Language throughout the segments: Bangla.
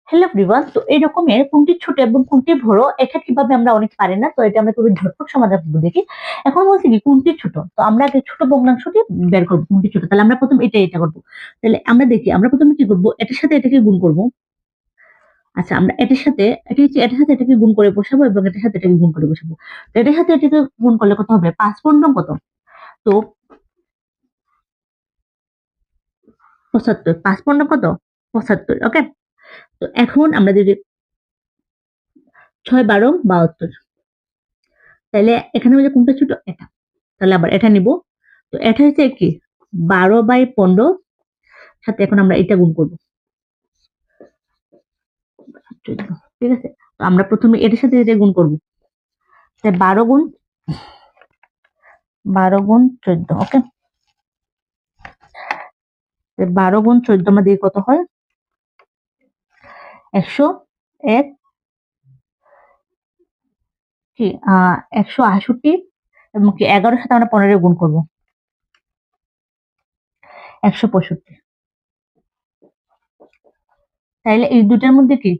হ্যালো এভরিওয়ান, তো এই রকমের কোনটি ছোট এবং কোনটি বড় এটা কিভাবে আমরা অনেক পারি না, তো এটা আমরা খুবই ঝটপট সমাধান করবো দেখি। এখন বলছি কি কোনটি ছোট, তো আমরা আগে ছোট ভগ্নাংশটি বের করবো কোনটি ছোট, তাহলে আমরা প্রথম এটা করবো। তাহলে আমরা দেখি আমরা প্রথমে কি করবো, এটার সাথে এটাকে গুণ করবো। আচ্ছা, আমরা এটার সাথে এটার সাথে এটাকে গুণ করে বসাবো এবং এটার সাথে এটাকে গুণ করে বসাবো। তো এটার সাথে এটাকে গুণ করলে কত হবে, 5 কত, তো 75, 5 কত, 75। ওকে, তো এখন আমরা যদি 6 12 72, তাহলে এখানে যে কোনটা ছোট, এটা, তাহলে আবার এটা নিব। তো এটা হচ্ছে কি 12/15, সাথে এখন আমরা এটা গুণ করবো 14। ঠিক আছে, তো আমরা প্রথমে এটার সাথে এটা গুণ করবো, 12 গুণ 14। ওকে, 12 গুণ 14 আমাদের কত হয়, 101, কি 168, এবং কি 11-এর সাথে আমরা 15 গুণ করবো, 165। তাইলে এই দুটার মধ্যে কি,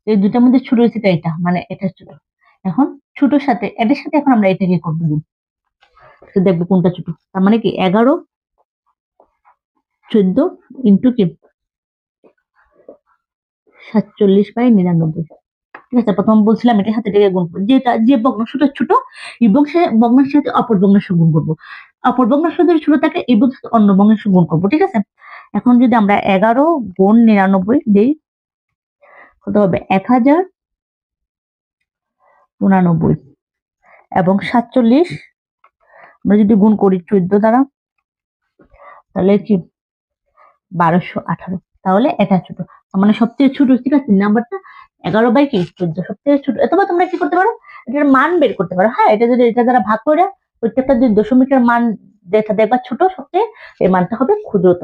এই দুটার মধ্যে ছোট হচ্ছে এটা, মানে এটা ছোট। এখন ছোটর সাথে এটার সাথে এখন আমরা এটাকে করবো গুণ, তো দেখবো কোনটা ছোট। তার মানে কি 11 14 ইন্টু কি 47/99। ঠিক আছে, প্রথম বলছিলাম এটার সাথে এটাকে গুণ করবো, যেটা যে ভগ্নাংশটা ছোট এবং সে ভগ্নাংশের সাথে অপর ভগ্নাংশ গুণ করবো। অপর ভগ্নাংশ যদি ছোট থাকে এবং অন্য ভগ্নাংশ গুণ করবো। ঠিক আছে, এখন যদি আমরা 11 গুণ 99 দিই, কত হবে 1099, এবং 47 আমরা যদি গুণ করি 14 দ্বারা, তাহলে কি 1218। তাহলে এটা ছোট, তার মানে সবচেয়ে ছোট। ঠিক আছে, নাম্বারটা 11/14 সবচেয়ে ছোট। অথবা তোমরা কি করতে পারো, এটার মান বের করতে পারো। হ্যাঁ, এটা যদি এটা দ্বারা ভাগ করে প্রত্যেকটা যদি দশমিকের মান যেটা দেখবা ছোট সবচেয়ে, এই মানটা হবে ক্ষুদ্রতম।